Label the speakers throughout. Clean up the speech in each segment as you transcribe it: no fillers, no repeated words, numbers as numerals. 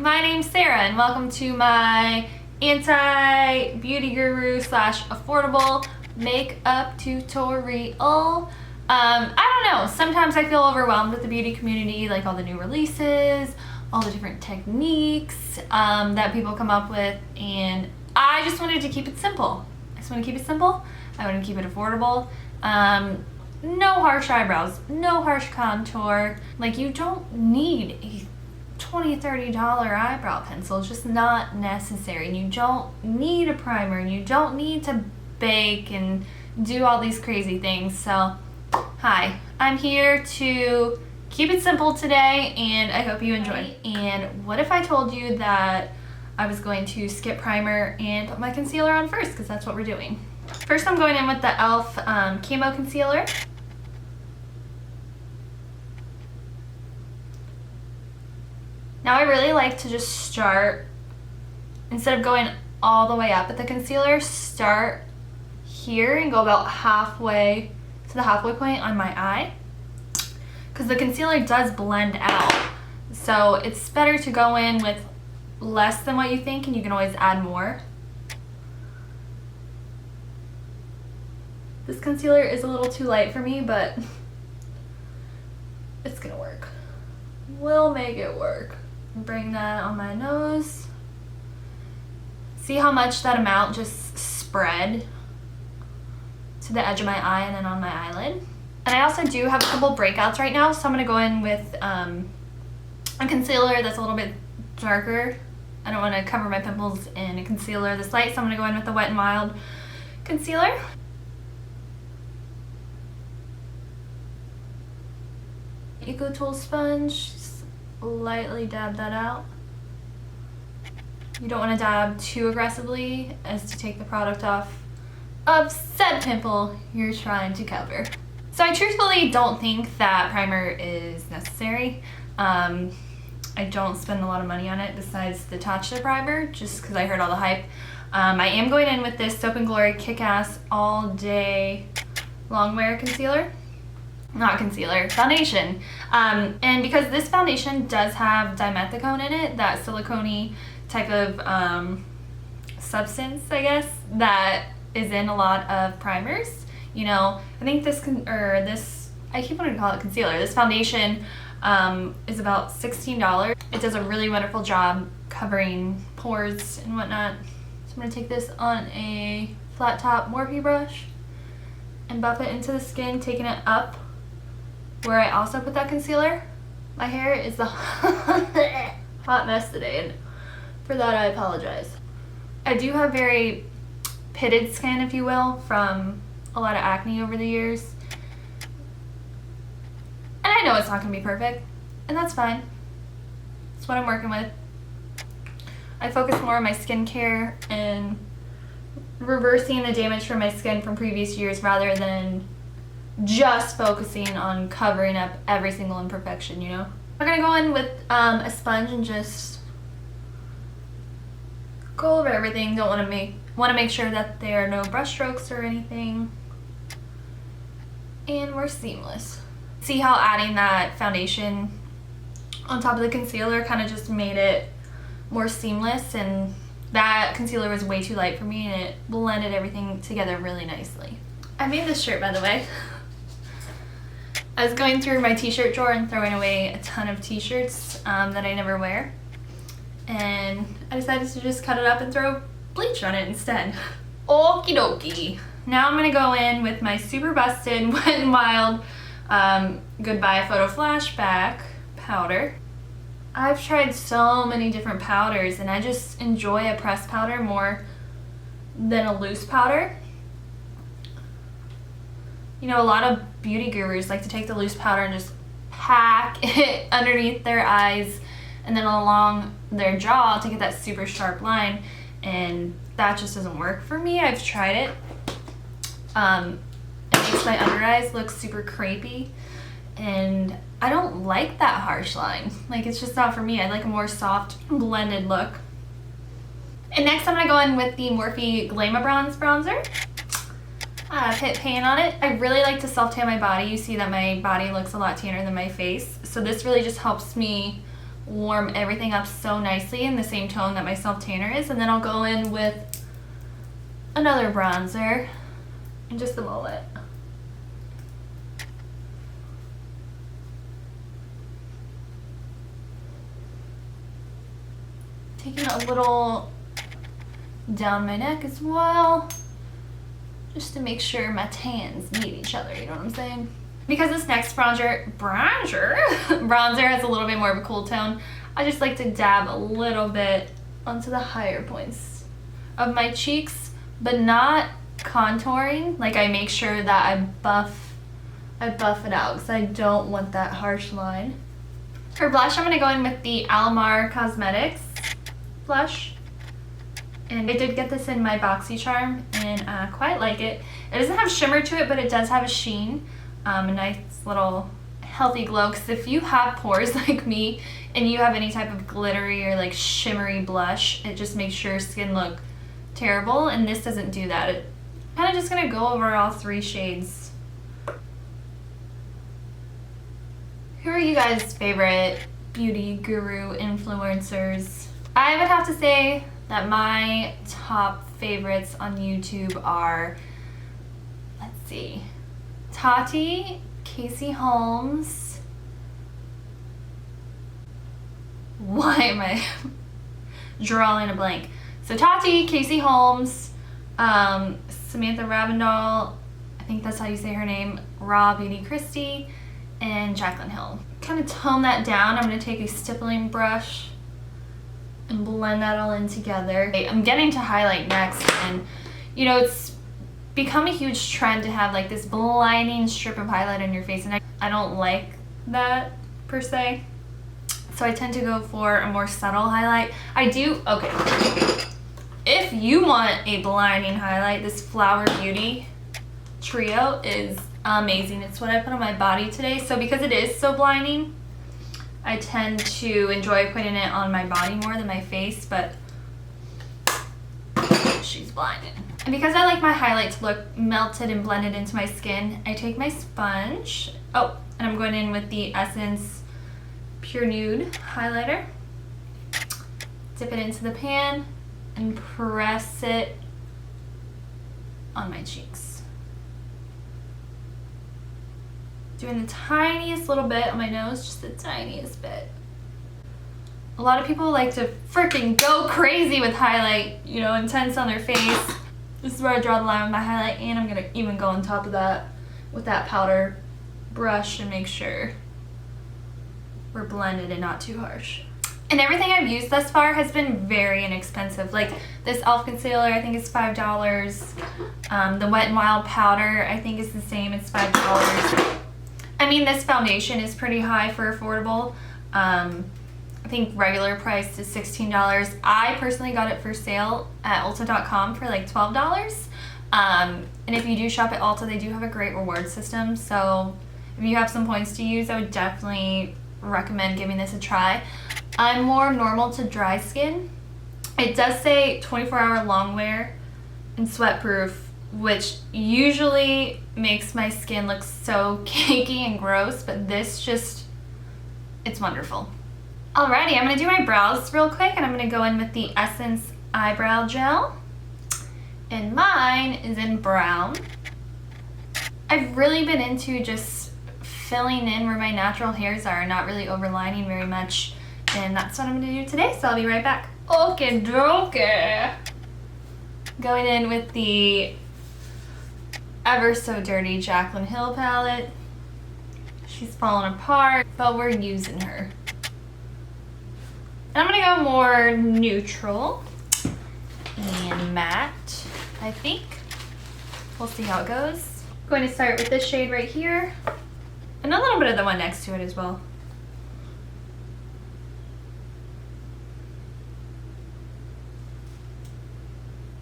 Speaker 1: my name's Sarah and welcome to my anti-beauty guru / affordable makeup tutorial. I don't know, sometimes I feel overwhelmed with the beauty community, like all the new releases, all the different techniques that people come up with, and I just wanted to keep it simple. I want to keep it affordable. No harsh eyebrows, no harsh contour. Like, you don't need a $20, $30 eyebrow pencil. It's just not necessary. And you don't need a primer, and you don't need to bake and do all these crazy things. So, hi, I'm here to keep it simple today, and I hope you enjoy. And what if I told you that I was going to skip primer and put my concealer on first, because that's what we're doing. First, I'm going in with the e.l.f. Camo Concealer. Now I really like to just start, instead of going all the way up at the concealer, start here and go about halfway to the halfway point on my eye, because the concealer does blend out. So it's better to go in with less than what you think, and you can always add more. This concealer is a little too light for me, but it's gonna work. We'll make it work. Bring that on my nose. See how much that amount just spread to the edge of my eye and then on my eyelid. And I also do have a couple breakouts right now, so I'm gonna go in with a concealer that's a little bit darker. I don't want to cover my pimples in a concealer this light, so I'm gonna go in with the Wet n Wild concealer. EcoTool sponge, just lightly dab that out. You don't want to dab too aggressively as to take the product off of said pimple you're trying to cover. So I truthfully don't think that primer is necessary. I don't spend a lot of money on it besides the Tatcha primer, just because I heard all the hype. I am going in with this Soap & Glory Kick-Ass All Day Longwear Concealer. Not concealer, foundation. And because this foundation does have dimethicone in it, that silicone type of substance, I guess, that is in a lot of primers. You know, I think I keep wanting to call it concealer. This foundation is about $16. It does a really wonderful job covering pores and whatnot. So I'm gonna take this on a flat top Morphe brush and buff it into the skin, taking it up where I also put that concealer. My hair is a hot mess today, and for that I apologize. I do have very pitted skin, if you will, from a lot of acne over the years. And I know it's not gonna be perfect, and that's fine. It's what I'm working with. I focus more on my skincare and reversing the damage from my skin from previous years rather than just focusing on covering up every single imperfection, you know? We're gonna go in with a sponge and just go over everything. Don't want to make sure that there are no brush strokes or anything. And we're seamless. See how adding that foundation on top of the concealer kind of just made it more seamless, and that concealer was way too light for me and it blended everything together really nicely. I made this shirt, by the way. I was going through my t-shirt drawer and throwing away a ton of t-shirts that I never wear, and I decided to just cut it up and throw bleach on it instead. Okie dokie. Now I'm gonna go in with my super busted Wet n Wild Goodbye Photo Flashback powder. I've tried so many different powders, and I just enjoy a pressed powder more than a loose powder. You know, a lot of beauty gurus like to take the loose powder and just pack it underneath their eyes and then along their jaw to get that super sharp line, and that just doesn't work for me. I've tried it. It makes my under eyes look super crepey, and I don't like that harsh line. Like, it's just not for me. I like a more soft, blended look. And next I'm gonna go in with the Morphe Glamour Bronze Bronzer. Hit pan on it. I really like to self tan my body. You see that my body looks a lot tanner than my face, so this really just helps me warm everything up so nicely in the same tone that my self tanner is, and then I'll go in with another bronzer in just a moment. Taking a little down my neck as well, just to make sure my tans meet each other, you know what I'm saying? Because this next bronzer has a little bit more of a cool tone, I just like to dab a little bit onto the higher points of my cheeks, but not contouring. Like, I make sure that I buff it out because I don't want that harsh line. For blush, I'm going to go in with the Alamar Cosmetics blush. And I did get this in my BoxyCharm, and I quite like it. It doesn't have shimmer to it, but it does have a sheen. A nice little healthy glow, because if you have pores like me and you have any type of glittery or like shimmery blush, it just makes your skin look terrible, and this doesn't do that. It kind of just going to go over all 3 shades. Who are you guys' favorite beauty guru influencers? I would have to say that my top favorites on YouTube are, let's see, Tati, Casey Holmes. Why am I drawing a blank? So Tati, Casey Holmes, Samantha Ravindal, I think that's how you say her name, Raw Beauty Christie, and Jaclyn Hill. Kind of tone that down. I'm going to take a stippling brush and blend that all in together. I'm getting to highlight next, and you know, it's become a huge trend to have like this blinding strip of highlight on your face, and I don't like that per se. So I tend to go for a more subtle highlight. Okay. If you want a blinding highlight, this Flower Beauty trio is amazing. It's what I put on my body today. So because it is so blinding, I tend to enjoy putting it on my body more than my face, but she's blinded. And because I like my highlight to look melted and blended into my skin, I take my sponge. Oh, and I'm going in with the Essence Pure Nude highlighter. Dip it into the pan and press it on my cheeks. Doing the tiniest little bit on my nose, just the tiniest bit. A lot of people like to freaking go crazy with highlight, you know, intense on their face. This is where I draw the line with my highlight, and I'm gonna even go on top of that with that powder brush and make sure we're blended and not too harsh. And everything I've used thus far has been very inexpensive. Like this e.l.f. concealer, I think is $5. The Wet n Wild powder, I think is the same, it's $5. I mean, this foundation is pretty high for affordable. I think regular price is $16. I personally got it for sale at Ulta.com for like $12. And if you do shop at Ulta, they do have a great reward system. So if you have some points to use, I would definitely recommend giving this a try. I'm more normal to dry skin. It does say 24-hour long wear and sweat proof, which usually makes my skin look so cakey and gross, but this just, it's wonderful. Alrighty, I'm going to do my brows real quick, and I'm going to go in with the Essence Eyebrow Gel. And mine is in brown. I've really been into just filling in where my natural hairs are, not really overlining very much. And that's what I'm going to do today, so I'll be right back. Okay, dokie. Going in with the Ever So Dirty Jaclyn Hill palette. She's falling apart, but we're using her. And I'm going to go more neutral and matte, I think. We'll see how it goes. I'm going to start with this shade right here, and a little bit of the one next to it as well.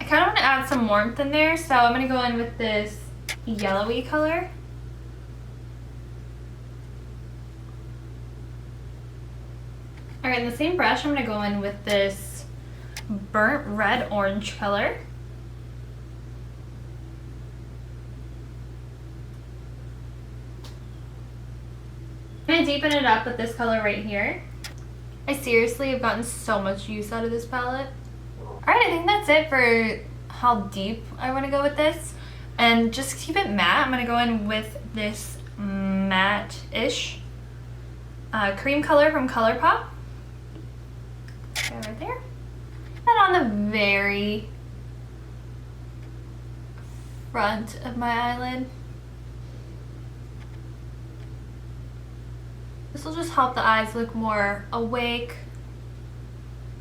Speaker 1: I kind of want to add some warmth in there, so I'm going to go in with this yellowy color. Alright, in the same brush, I'm going to go in with this burnt red orange color. I'm going to deepen it up with this color right here. I seriously have gotten so much use out of this palette. Alright, I think that's it for how deep I want to go with this. And just to keep it matte, I'm going to go in with this matte-ish cream color from ColourPop. Go right there. And on the very front of my eyelid. This will just help the eyes look more awake.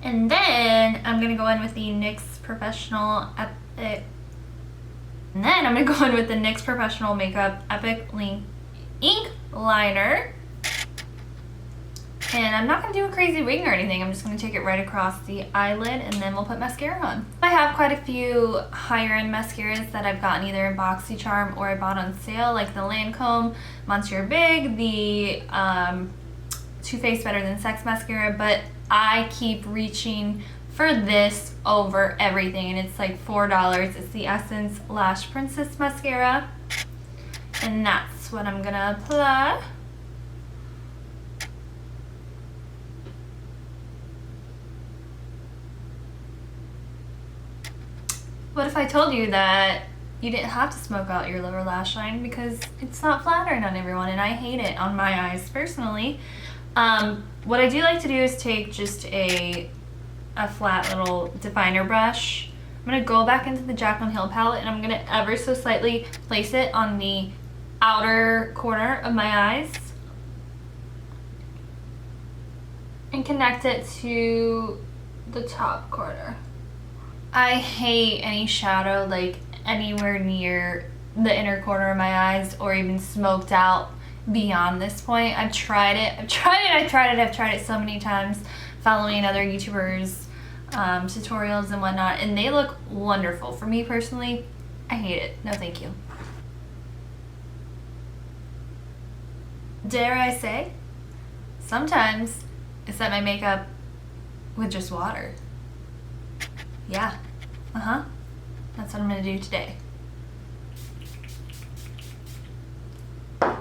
Speaker 1: And then I'm gonna go in with the NYX Professional Epic. And then I'm gonna go in with the NYX Professional Makeup Epic Ink Liner. And I'm not gonna do a crazy wing or anything. I'm just gonna take it right across the eyelid and then we'll put mascara on. I have quite a few higher end mascaras that I've gotten either in BoxyCharm or I bought on sale, like the Lancome Monsieur Big, the Too Faced Better Than Sex mascara, but I keep reaching for this over everything and it's like $4. It's the Essence Lash Princess mascara and that's what I'm gonna apply. What if I told you that you didn't have to smoke out your lower lash line because it's not flattering on everyone and I hate it on my eyes personally. What I do like to do is take just a flat little definer brush. I'm going to go back into the Jaclyn Hill palette and I'm going to ever so slightly place it on the outer corner of my eyes and connect it to the top corner. I hate any shadow like anywhere near the inner corner of my eyes or even smoked out beyond this point. I've tried it so many times following other YouTubers tutorials and whatnot and they look wonderful. For me personally, I hate it. No thank you. Dare I say, sometimes I set my makeup with just water. Yeah, that's what I'm gonna do today. I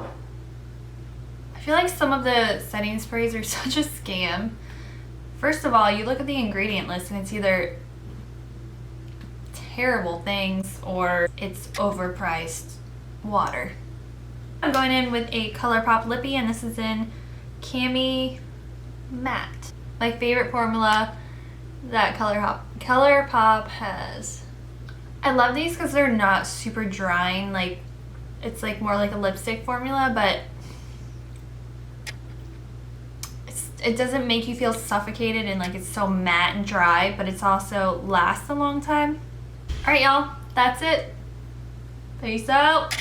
Speaker 1: feel like some of the setting sprays are such a scam. First of all, you look at the ingredient list and it's either terrible things or it's overpriced water. I'm going in with a ColourPop Lippy and this is in Cami Matte. My favorite formula that ColourPop has. I love these because they're not super drying, like it's like more like a lipstick formula, but it doesn't make you feel suffocated and like it's so matte and dry, but it's also lasts a long time. Alright y'all, that's it. Peace out.